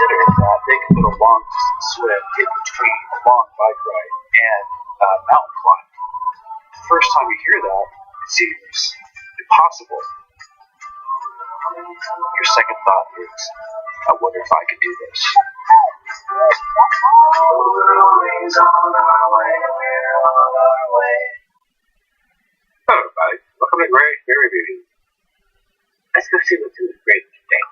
considering that they can get a long distance swim in between a long bike ride and mountain climbing. The first time you hear that, it seems impossible. Your second thought is, I wonder if I could do this. Hello, everybody. Welcome to Great Beer Review. Let's go see what's in the fridge today.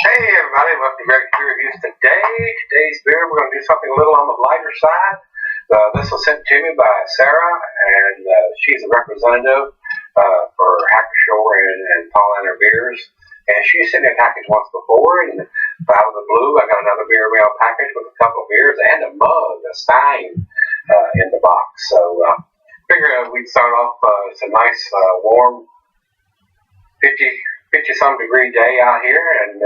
Hey everybody, welcome to Great Beer Reviews today. Today's beer, we're going to do something a little on the lighter side. This was sent to me by Sarah, and she's a representative for Hacker-Pschorr and Paulaner Beers. And she sent me a package once before, and out of the blue, I got another beer mail package with a couple of beers and a mug, a Stein, in the box. So figured we'd start off, it's a nice, warm, 50-some degree day out here, and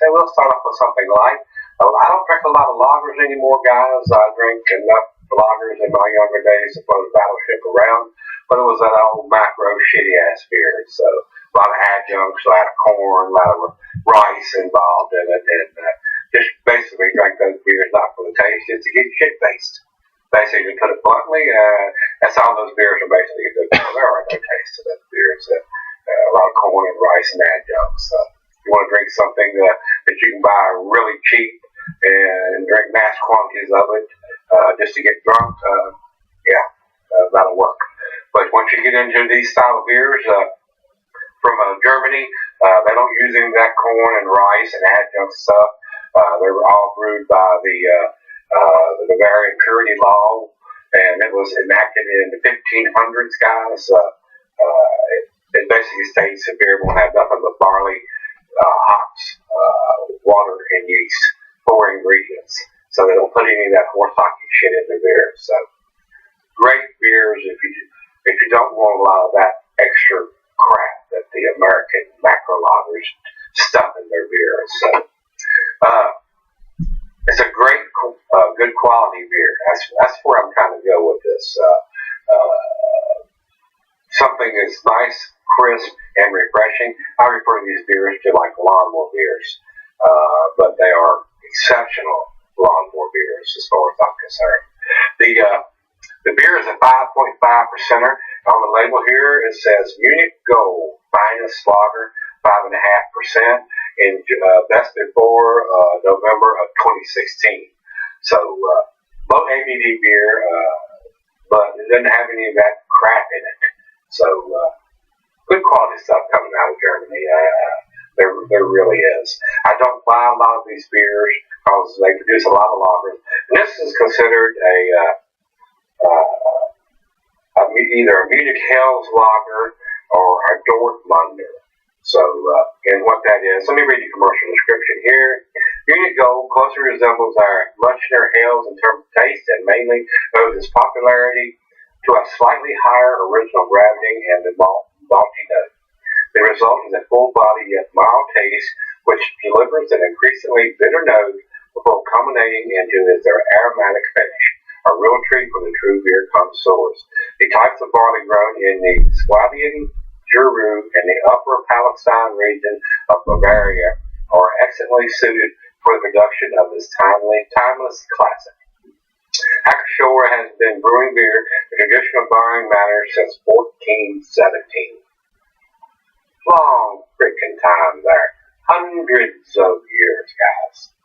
so we'll start off with something light. I don't drink a lot of lagers anymore, guys. I drank enough lagers in my younger days to throw the battleship around, but it was that old macro shitty ass beer. So a lot of adjuncts, a lot of corn, a lot of rice involved in it, and just basically drank those beers not for the taste, just to get shit faced. Basically, to put it bluntly, that's all those beers are basically good for. There are no taste to those beers. A lot of corn and rice and adjuncts. If you want to drink something that you can buy really cheap and drink mass quantities of it just to get drunk, that'll work. But once you get into these style of beers from Germany, they don't use any of that corn and rice and adjunct stuff. They're all brewed by the Bavarian Purity Law, and it was enacted in the 1500s, guys. It basically states that beer won't have nothing but barley, hops, water, and yeast, 4 ingredients. So they don't put any of that horse hockey shit in the beer. So great beers if you don't want a lot of that extra crap that the American macro lagers stuff in their beer. So it's a great, good quality beer. That's where I'm trying to go with this. Something that's nice, crisp, and refreshing. I refer to these beers to like lawnmower beers, but they are exceptional lawnmower beers as far as I'm concerned. The beer is a 5.5%er. On the label here, it says Munich Gold, finest lager, 5.5%, and that's before November of 2016. So low ABV beer, but it doesn't have any of that crap in it. So good quality stuff coming out of Germany. There really is. I don't buy a lot of these beers because they produce a lot of lagers. And this is considered either a Munich Helles lager or a Dortmunder. So, and what that is, let me read the commercial description here. Munich Gold closely resembles our Münchner Helles in terms of taste and mainly owes its popularity to a slightly higher original gravity and the malty note. The result is a full-body yet mild taste, which delivers an increasingly bitter note before culminating into their aromatic finish. A real treat for the true beer connoisseurs. The types of barley grown in the Swabian Jura and the Upper Palestine region of Bavaria are excellently suited for the production of this timeless classic. Hacker-Pschorr has been brewing beer in traditional brewing manner since 1417. Long freaking time there. Hundreds of years, guys.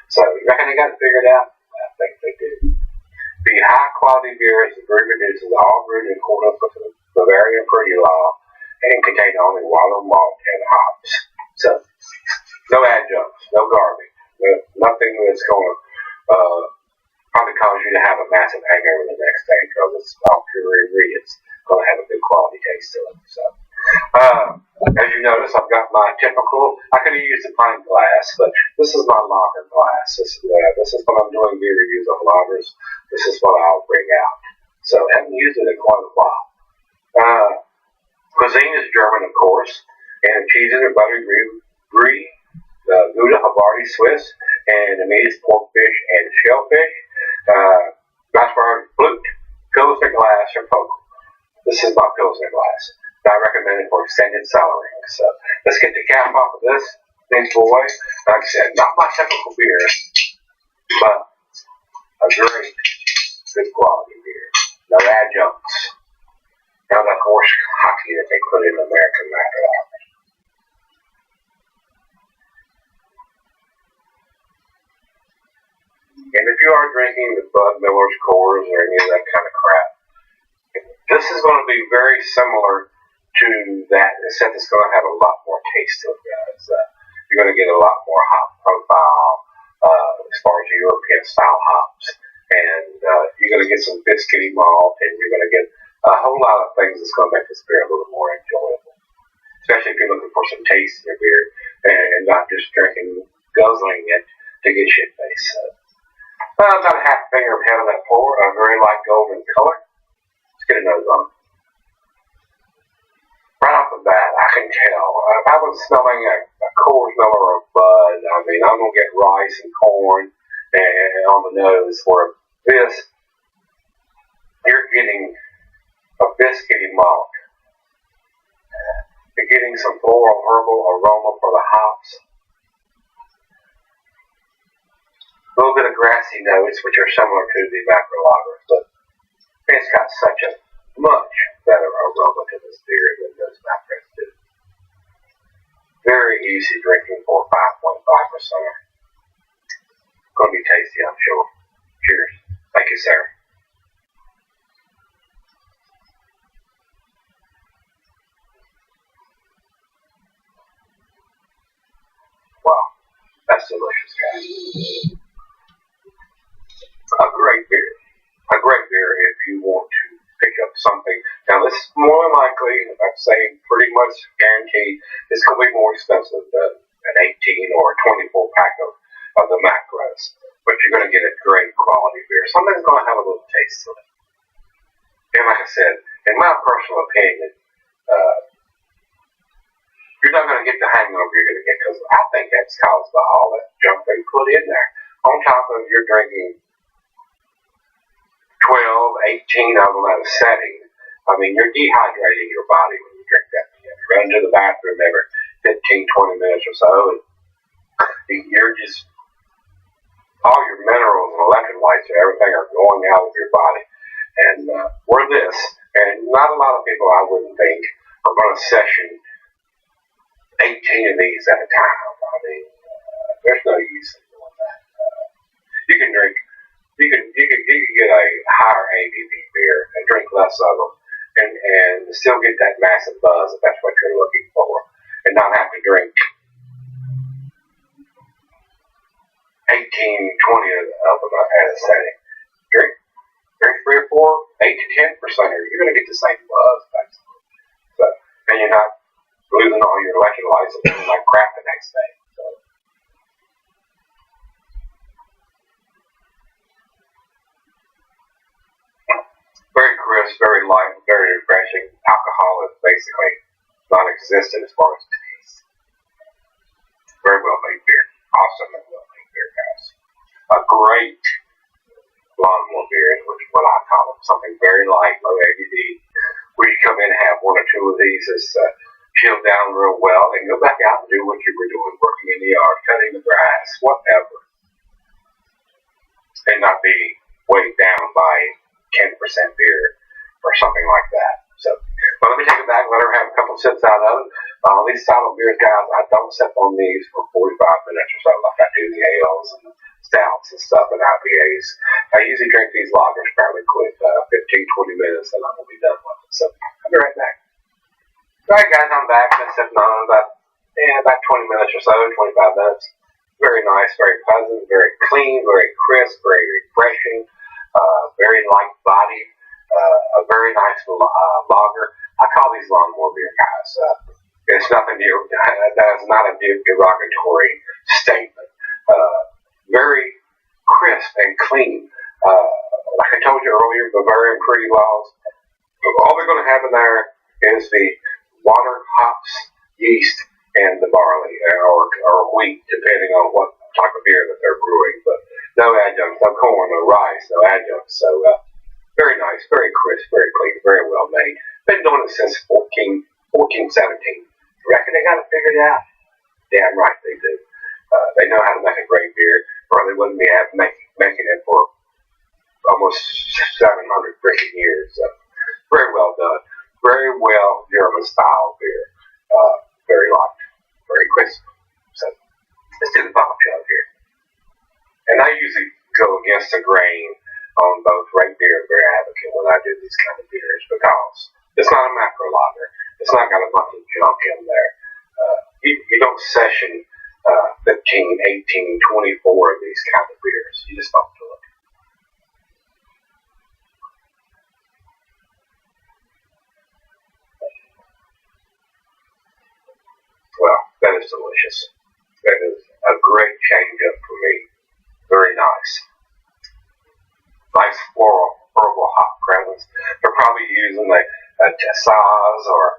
So, you reckon they got it figured out? I think they do. The high-quality beers the brewery produces are all brewed in accordance with the Bavarian Purity Law and contain only water, malt, and hops. So, no adjuncts, no garbage, nothing that's going to probably cause you to have a massive hangover the next day because it's all pure ingredients. Going to have a good quality taste to it. So, as you notice, I've got my typical. I could have used a pint glass, but this is my lager glass. This is when I'm doing beer reviews on lagers. This is what I'll bring out. So, I haven't used it in quite a while. Cuisine is German, of course, and cheeses are buttery brie, Gouda Havarti Swiss, and the meat is pork, fish, and shellfish. Glassware flute, Pilsner glass, or poke. This is my Pilsner glass. Not recommended for extended cellaring. So let's get the cap off of this thing boy. Like I said, not my typical beer, but a great, good quality beer. No adjuncts. Now that horse hockey that they put in American lager. And if you are drinking the Bud Miller's Coors or any of that kind of crap, this is going to be very similar to that, except it's going to have a lot more taste to it, guys. You're going to get a lot more hop profile as far as European style hops. And you're going to get some biscuity malt, and you're going to get a whole lot of things that's going to make this beer a little more enjoyable. Especially if you're looking for some taste in your beer and not just guzzling it to get shit faced. About a half finger of head of that pour, a very light golden color. Let's get a nose on it. Right off the bat, I can tell. If I was smelling a Coors Miller or a Bud, I mean, I'm going to get rice and corn and on the nose. Where this, you're getting a biscuity malt. You're getting some floral herbal aroma for the hops. A little bit of grassy notes, which are similar to the macro lagers, but it's got such a much better aroma to this beer than those macros do. Very easy drinking for 5.5%. Going to be tasty, I'm sure. Cheers. Thank you, sir. Wow, that's delicious, guys. A great beer. A great beer if you want to pick up something. Now, this is more likely, I'd say pretty much guaranteed, it's going to be more expensive than an 18 or a 24 pack of the macros. But you're going to get a great quality beer. Something's going to have a little taste to it. And like I said, in my personal opinion, you're not going to get the hangover you're going to get because I think that's caused by all that junk they put in there. On top of you're drinking 12, 18 of them at a setting. I mean, you're dehydrating your body when you drink that beer. You run to the bathroom every 15, 20 minutes or so, and you're just, all your minerals and electrolytes and everything are going out of your body. And we're this, and not a lot of people, I wouldn't think, are going to session 18 of these at a time. I mean, there's no use in doing that. You can get a higher ABV beer and drink less of them and still get that massive buzz if that's what you're looking for and not have to drink 18, 20 of them at a setting. Drink 3 or 4, 8 to 10%, you're going to get the same buzz. So, and you're not losing all your electrolytes and feeling like crap the next day. So. Very crisp, very light, very refreshing. Alcohol is basically non-existent as far as taste. Very well made beer. Awesome and well made beer, guys. A great lawnmower beer, which is what I call them. Something very light, low ABV. Where you come in and have 1 or 2 of these is chilled down real well and go back out and do what you were doing, working in the yard, cutting the grass, whatever. And not be weighed down by 10% beer or something like that. So, but let me take it back, let her have a couple sips out of it. These style of beers, guys, I don't sip on these for 45 minutes or so like I do the ales and stouts and stuff and IPAs. I usually drink these lagers fairly quick, 15, 20 minutes, and I'm going to be done with it. So, I'll be right back. Alright, guys, I'm back. Been sipping on about 20 minutes or so, 25 minutes. Very nice, very pleasant, very clean, very crisp, very refreshing, very light bodied, a very nice lager. I call these lawnmower beer, guys. It's nothing that is not a derogatory statement. Very crisp and clean. Like I told you earlier, Bavarian Pretty Laws. All they're going to have in there is the water, hops, yeast, and the barley or wheat, depending on what type of beer that they're brewing. But no adjuncts, no corn, no rice, no adjuncts. So very nice, very crisp, very clean, very well made. Been doing it since 1417. Reckon they got it figured out? Damn right they do. They know how to make a great beer, or they wouldn't be making it for almost 700 freaking years. So very well done. Very well German style beer. Very light, very crisp. So let's do the bottle chug here. And I usually go against the grain on both Great Beer and Beer Advocate when I do these kind of beers because it's not a macro lager. It's not got a bunch of junk in there. You don't session 15, 18, 24 of these kind of beers. You just don't do it. Well, that is delicious. That is a great change up for me. Very nice. Nice floral, herbal hop presence. They're probably using a Tessaz or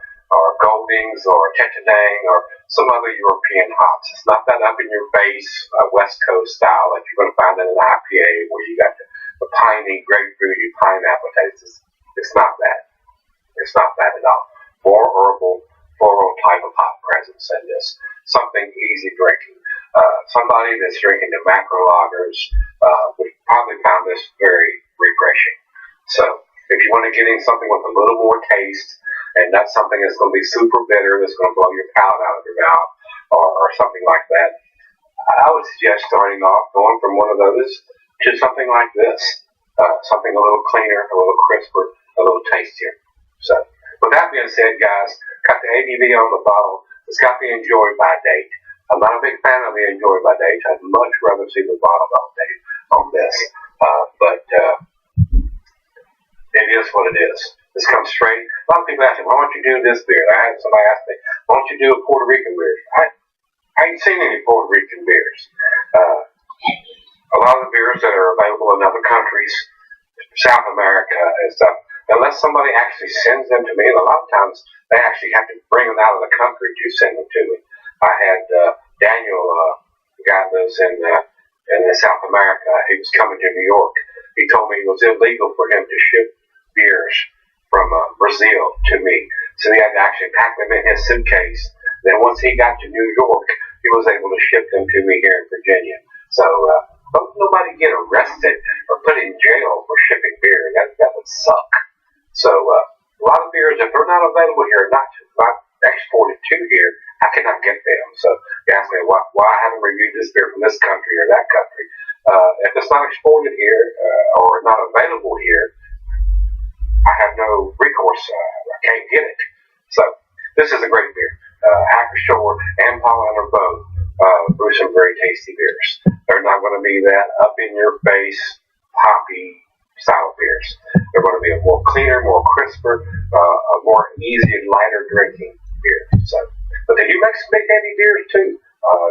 Goldings or Tetterdang or some other European hops. It's not that up in your face West Coast style that you're going to find in an IPA where you got the piney, grapefruity, pineapple taste. It's not that. It's not that at all. More herbal, floral type of hop presence in this. Something easy drinking. Somebody that's drinking the macro lagers would probably find this very refreshing. So if you want to get in something with a little more taste and not something that's going to be super bitter, that's going to blow your palate out of your mouth or something like that, I would suggest starting off going from one of those to something like this. Something a little cleaner, a little crisper, a little tastier. So with that being said, guys, got the ABV on the bottle. It's got the enjoy by date. I'm not a big fan of the enjoy by date. I'd much rather see the bottle on date on this. But it is what it is. This comes straight. A lot of people ask me, why don't you do this beer? I had somebody ask me, why don't you do a Puerto Rican beer? I ain't seen any Puerto Rican beers. A lot of the beers that are available in other countries, South America and stuff, unless somebody actually sends them to me, and a lot of times they actually have to bring them out of the country to send them to me. I had Daniel, the guy that lives in South America. He was coming to New York. He told me it was illegal for him to ship beers from Brazil to me. So he had to actually pack them in his suitcase. Then once he got to New York, he was able to ship them to me here in Virginia. So don't nobody get arrested or put in jail for shipping beer. That would suck. So a lot of beers, if they're not available here, not exported to here, I cannot get them. So you ask me why I haven't reviewed this beer from this country or that country. If it's not exported here or not available here, I have no recourse. I can't get it. So this is a great beer. Hacker-Pschorr and Paulaner both brew some very tasty beers. They're not going to be that up in your face, poppy style beers. They're going to be a more cleaner, more crisper, a more easy and lighter drinking beer. So, but they do make some big heavy beers too.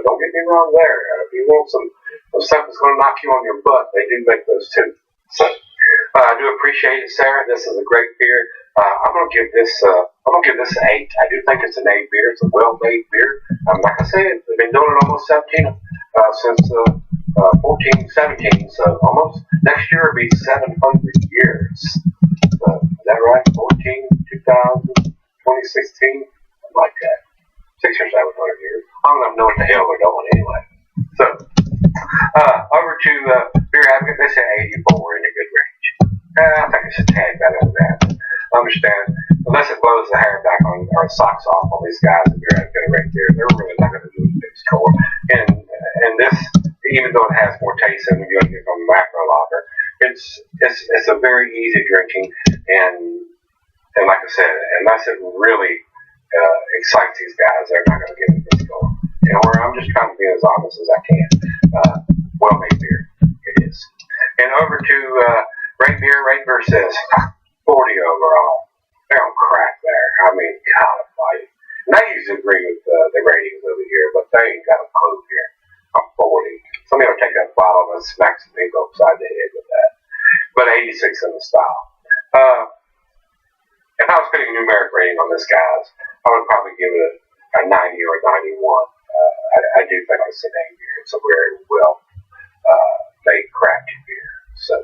Don't get me wrong there. If you want some stuff that's going to knock you on your butt, they do make those too. So I do appreciate it, Sarah. This is a great beer. I'm going to give this an 8. I do think it's an 8 beer. It's a well-made beer. Like I said, they've been doing it almost 17 since 1417. So almost next year will be 700 years. Is that right? 2000, 2016, something like that. 600 or 700 years. I don't know what the hell we're doing anyway. So over to Beer Advocate. They say 84 in a good range. I think it's a tad better than that. Understand, unless it blows the hair back on or socks off on these guys that Beer Advocate right there, they're really not going to do a big score. And this, even though it has more taste than you get from a macro lager, it's a very easy drinking, and like I said, unless it really excites these guys, they're not going to give it a good score. And I'm just trying to be as honest as I can. well-made beer. It is. And over to Rate Beer. Rate Beer says 40 overall. They're on crack there. I mean, God almighty. And I usually agree with the ratings over here, but they ain't got a clue here. I'm 40. Somebody will take that bottle and smack some people upside the head with that. But 86 in the style. If I was putting a numeric rating on this, guys, I would probably give it a 90 or a 91. I do think it's an A beer. It's a very well made crafted beer. So,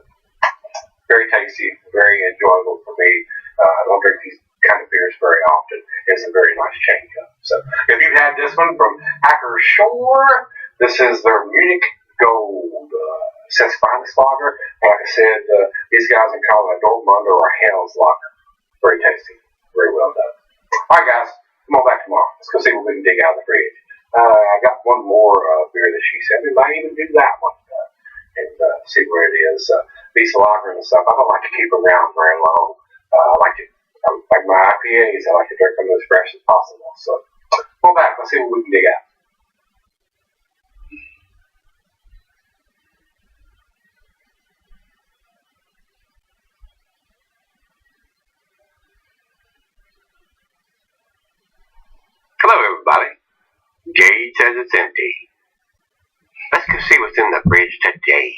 very tasty, very enjoyable for me. I don't drink these kind of beers very often. It's a very nice change up. So, if you've had this one from Hacker-Pschorr, this is their Munich Gold. Since finest lager, like I said, these guys can call it a Dortmund or a Hell's lager. Very tasty, very well done. Alright guys, come on back tomorrow. Let's go see what we can dig out of the fridge. I got one more beer that she said. We might even do that one and see where it is. These lager and stuff, I don't like to keep them around very long. Like my IPAs, I like to drink them as fresh as possible. So, come on back, let's see what we can dig out. Hello everybody. Jade says it's empty. Let's go see what's in the fridge today.